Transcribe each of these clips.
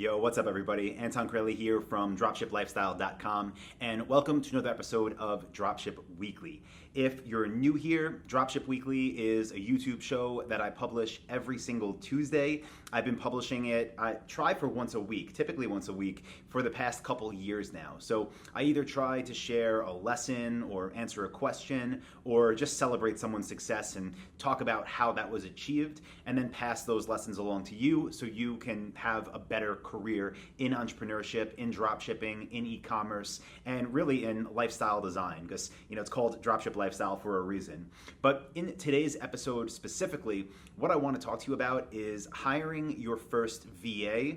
Yo, what's up, everybody? Anton Crowley here from dropshiplifestyle.com, and welcome to another episode of Dropship Weekly. If you're new here, Dropship Weekly is a YouTube show that I publish every single Tuesday. I've been publishing it, I try for once a week, typically once a week, for the past couple years now. So I either try to share a lesson or answer a question or just celebrate someone's success and talk about how that was achieved, and then pass those lessons along to you so you can have a better career in entrepreneurship, in dropshipping, in e-commerce, and really in lifestyle design, because it's called Dropship Lifestyle for a reason. But in today's episode specifically, what I want to talk to you about is hiring your first VA,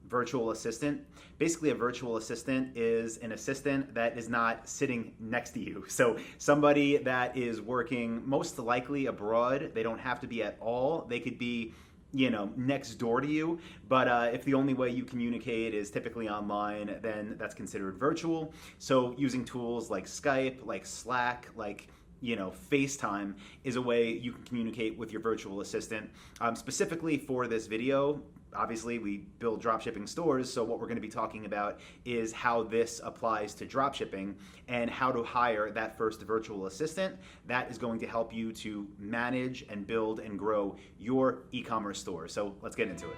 virtual assistant. Basically, a virtual assistant is an assistant that is not sitting next to you. So somebody that is working most likely abroad. They don't have to be at all. They could be next door to you. But if the only way you communicate is typically online, then that's considered virtual. So using tools like Skype, like Slack, like FaceTime is a way you can communicate with your virtual assistant. Specifically for this video, obviously we build dropshipping stores, so what we're going to be talking about is how this applies to dropshipping and how to hire that first virtual assistant that is going to help you to manage and build and grow your e-commerce store. So let's get into it.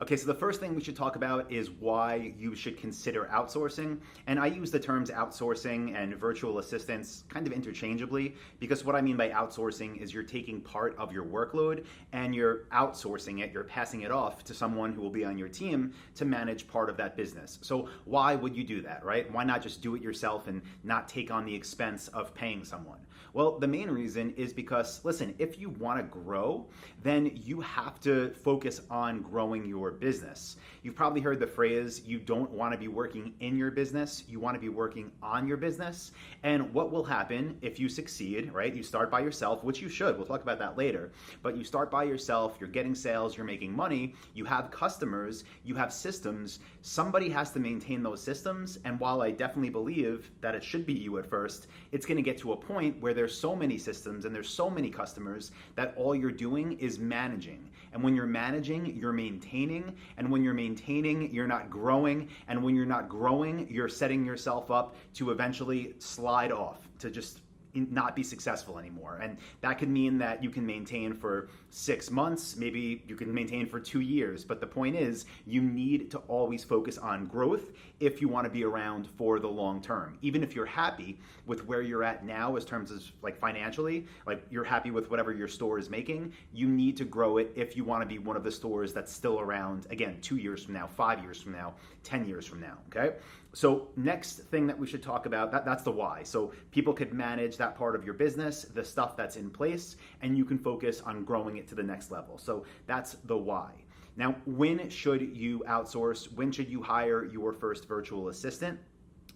Okay, so the first thing we should talk about is why you should consider outsourcing. And I use the terms outsourcing and virtual assistants kind of interchangeably, because what I mean by outsourcing is you're taking part of your workload and you're outsourcing it, you're passing it off to someone who will be on your team to manage part of that business. So why would you do that, right? Why not just do it yourself and not take on the expense of paying someone? Well, the main reason is because, listen, if you want to grow, then you have to focus on growing your business. You've probably heard the phrase, you don't want to be working in your business, you want to be working on your business. And what will happen if you succeed, right? You start by yourself, which you should, we'll talk about that later, but you start by yourself, you're getting sales, you're making money, you have customers, you have systems, somebody has to maintain those systems. And while I definitely believe that it should be you at first, it's going to get to a point where there's so many systems and there's so many customers that all you're doing is managing. And when you're managing, you're maintaining. And when you're maintaining, you're not growing. And when you're not growing, you're setting yourself up to eventually slide off, to just not be successful anymore. And that could mean that you can maintain for 6 months, maybe you can maintain for 2 years. But the point is, you need to always focus on growth if you want to be around for the long term. Even if you're happy with where you're at now as terms of like financially, like you're happy with whatever your store is making, you need to grow it if you want to be one of the stores that's still around, again, 2 years from now, 5 years from now, 10 years from now, okay? So next thing that we should talk about, that's the why. So people could manage that part of your business, the stuff that's in place, and you can focus on growing it to the next level. So that's the why. Now, when should you outsource? When should you hire your first virtual assistant?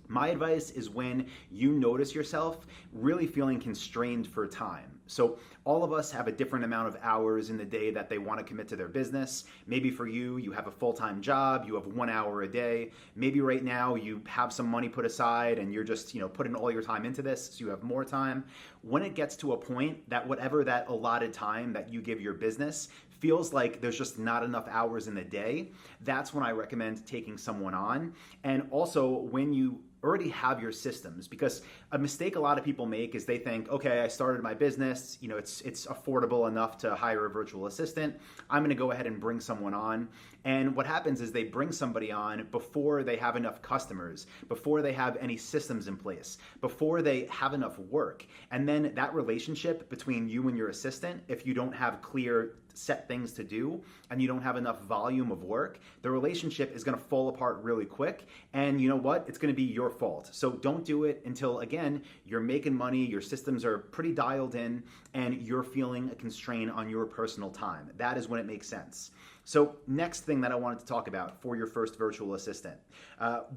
My advice is when you notice yourself really feeling constrained for time. So all of us have a different amount of hours in the day that they want to commit to their business. Maybe for you, you have a full-time job, you have 1 hour a day. Maybe right now you have some money put aside and you're just, putting all your time into this, so you have more time. When it gets to a point that whatever that allotted time that you give your business feels like there's just not enough hours in the day, that's when I recommend taking someone on. And also when you already have your systems, because a mistake a lot of people make is they think, okay, I started my business, it's affordable enough to hire a virtual assistant. I'm going to go ahead and bring someone on. And what happens is they bring somebody on before they have enough customers, before they have any systems in place, before they have enough work. And then that relationship between you and your assistant, if you don't have clear set things to do and you don't have enough volume of work, the relationship is going to fall apart really quick. And you know what? It's going to be your fault. So don't do it until, again, you're making money, your systems are pretty dialed in, and you're feeling a constraint on your personal time. That is when it makes sense. So next thing that I wanted to talk about for your first virtual assistant,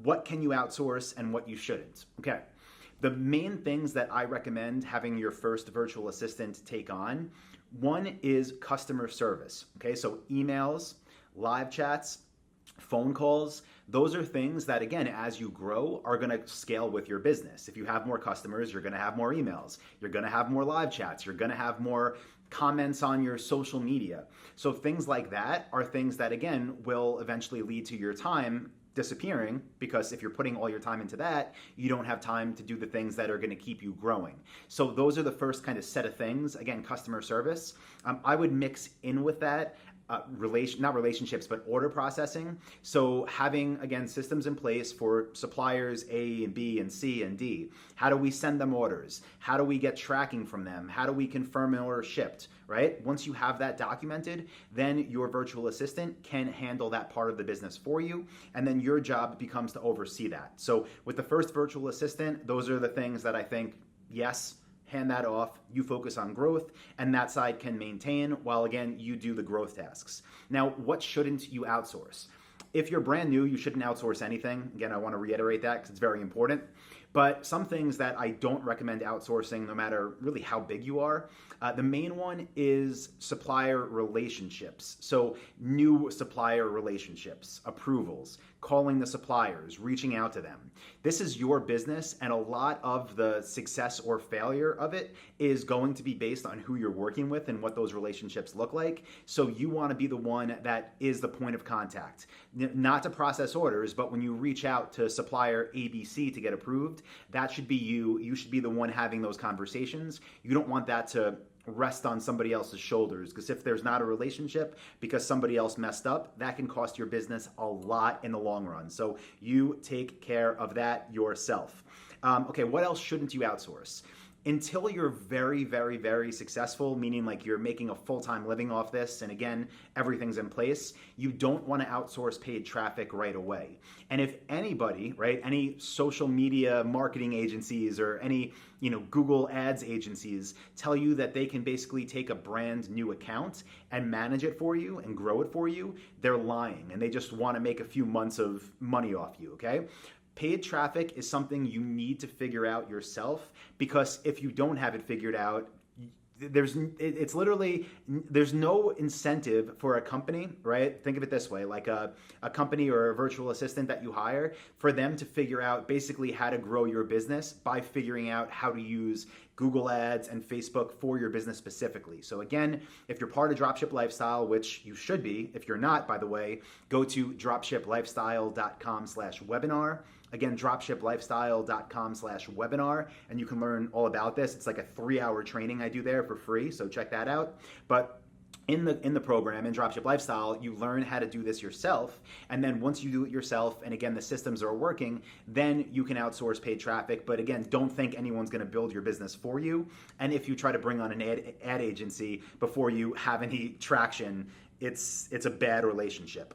what can you outsource and what you shouldn't? Okay. The main things that I recommend having your first virtual assistant take on, one is customer service. Okay, so emails, live chats, phone calls, those are things that, again, as you grow, are going to scale with your business. If you have more customers, you're going to have more emails. You're going to have more live chats. You're going to have more comments on your social media. So things like that are things that, again, will eventually lead to your time disappearing, because if you're putting all your time into that, you don't have time to do the things that are going to keep you growing. So those are the first kind of set of things. Again, customer service. I would mix in with that not relationships, but order processing. So having, again, systems in place for suppliers A and B and C and D. How do we send them orders? How do we get tracking from them? How do we confirm an order shipped, right? Once you have that documented, then your virtual assistant can handle that part of the business for you. And then your job becomes to oversee that. So with the first virtual assistant, those are the things that I think, yes, hand that off, you focus on growth, and that side can maintain while, again, you do the growth tasks. Now, what shouldn't you outsource? If you're brand new, you shouldn't outsource anything. Again, I want to reiterate that because it's very important. But some things that I don't recommend outsourcing, no matter really how big you are, the main one is supplier relationships. So new supplier relationships, approvals, calling the suppliers, reaching out to them. This is your business, and a lot of the success or failure of it is going to be based on who you're working with and what those relationships look like. So you want to be the one that is the point of contact, not to process orders, but when you reach out to supplier ABC to get approved, that should be you. You should be the one having those conversations. You don't want that to rest on somebody else's shoulders, because if there's not a relationship because somebody else messed up, that can cost your business a lot in the long run. So you take care of that yourself. Okay, what else shouldn't you outsource? Until you're very, very, very successful, meaning like you're making a full-time living off this, and again, everything's in place, you don't want to outsource paid traffic right away. And if anybody, right, any social media marketing agencies or any, Google ads agencies tell you that they can basically take a brand new account and manage it for you and grow it for you, they're lying, and they just want to make a few months of money off you, okay? Paid traffic is something you need to figure out yourself, because if you don't have it figured out, there's no incentive for a company, right? Think of it this way, like a company or a virtual assistant that you hire, for them to figure out basically how to grow your business by figuring out how to use Google ads and Facebook for your business specifically. So again, if you're part of Dropship Lifestyle, which you should be, if you're not, by the way, go to dropshiplifestyle.com/webinar. Again, dropshiplifestyle.com/webinar, and you can learn all about this. It's like a 3-hour training I do there for free, so check that out. But in the program, in Dropship Lifestyle, you learn how to do this yourself, and then once you do it yourself, and again, the systems are working, then you can outsource paid traffic. But again, don't think anyone's going to build your business for you. And if you try to bring on an ad agency before you have any traction, it's a bad relationship.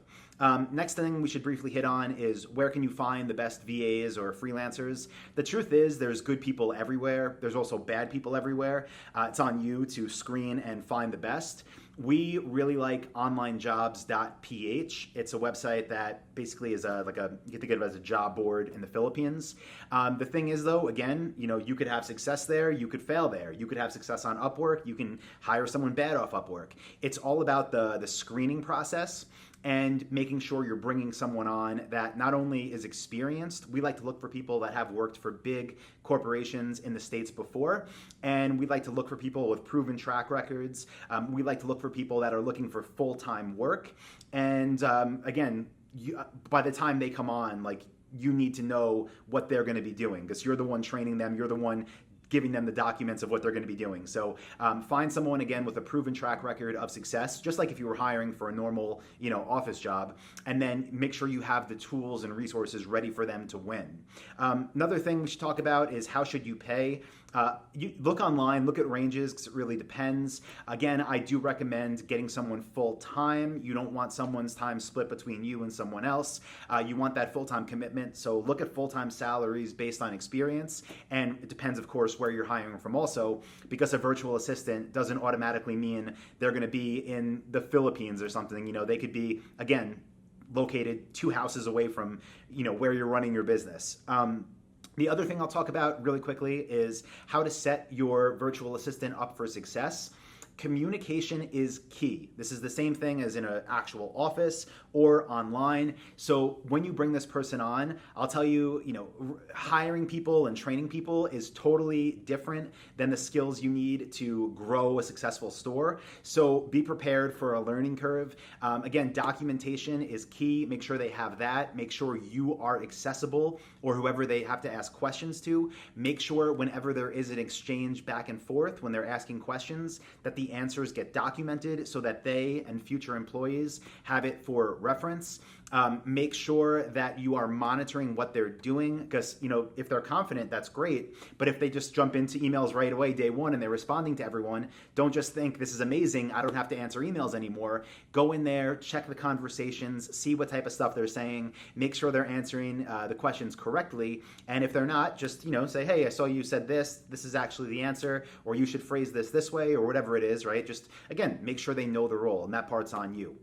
Next thing we should briefly hit on is, where can you find the best VAs or freelancers? The truth is, there's good people everywhere. There's also bad people everywhere. It's on you to screen and find the best. We really like onlinejobs.ph. It's a website that basically is you can think of it as a job board in the Philippines. The thing is, though, again, you could have success there, you could fail there. You could have success on Upwork, you can hire someone bad off Upwork. It's all about the screening process and making sure you're bringing someone on that not only is experienced. We like to look for people that have worked for big corporations in the States before, and we like to look for people with proven track records. We like to look for people that are looking for full-time work. And again, by the time they come on, you need to know what they're going to be doing, because you're the one training them, you're the one giving them the documents of what they're going to be doing. So find someone, again, with a proven track record of success, just like if you were hiring for a normal, office job, and then make sure you have the tools and resources ready for them to win. Another thing we should talk about is, how should you pay? You look online, look at ranges, because it really depends. Again, I do recommend getting someone full-time. You don't want someone's time split between you and someone else. You want that full-time commitment. So look at full-time salaries based on experience. And it depends, of course, where you're hiring from also, because a virtual assistant doesn't automatically mean they're going to be in the Philippines or something. They could be, again, located 2 houses away from, where you're running your business. The other thing I'll talk about really quickly is how to set your virtual assistant up for success. Communication is key. This is the same thing as in an actual office or online. So when you bring this person on, I'll tell you, hiring people and training people is totally different than the skills you need to grow a successful store. So be prepared for a learning curve. Again, documentation is key. Make sure they have that. Make sure you are accessible, or whoever they have to ask questions to. Make sure whenever there is an exchange back and forth, when they're asking questions, that the answers get documented so that they and future employees have it for reference. Make sure that you are monitoring what they're doing, because if they're confident, that's great. But if they just jump into emails right away day one and they're responding to everyone, don't just think this is amazing, I don't have to answer emails anymore. Go in there, check the conversations, see what type of stuff they're saying, make sure they're answering the questions correctly. And if they're not, just say, hey, I saw you said this is actually the answer, or you should phrase this way, or whatever it is, right? Just again, make sure they know the role, and that part's on you.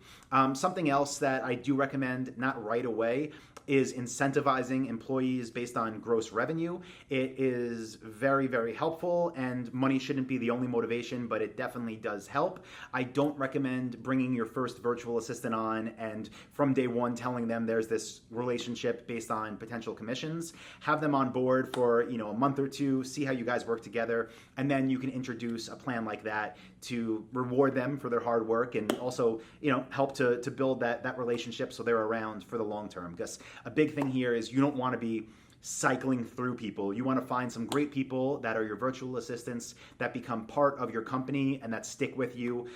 Something else that I do recommend, not right away, is incentivizing employees based on gross revenue. It is very, very helpful, and money shouldn't be the only motivation, but it definitely does help. I don't recommend bringing your first virtual assistant on and from day one telling them there's this relationship based on potential commissions. Have them on board for a month or two, see how you guys work together, and then you can introduce a plan like that to reward them for their hard work, and also help to build that relationship so they're around for the long term. Because a big thing here is you don't want to be cycling through people. You want to find some great people that are your virtual assistants that become part of your company and that stick with you,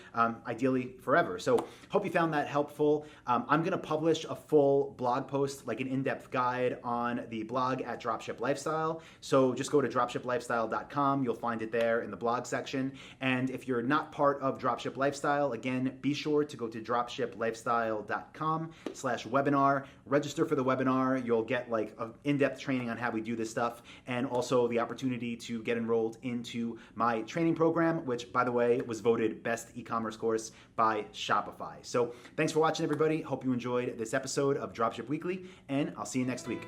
ideally forever. So hope you found that helpful. I'm going to publish a full blog post, like an in-depth guide on the blog at Dropship Lifestyle. So just go to dropshiplifestyle.com. You'll find it there in the blog section. And if you're not part of Dropship Lifestyle, again, be sure to go to dropshiplifestyle.com/webinar. Register for the webinar. You'll get like an in-depth training on how we do this stuff, and also the opportunity to get enrolled into my training program, which, by the way, was voted best e-commerce course by Shopify. So thanks for watching, everybody. Hope you enjoyed this episode of Dropship Weekly, and I'll see you next week.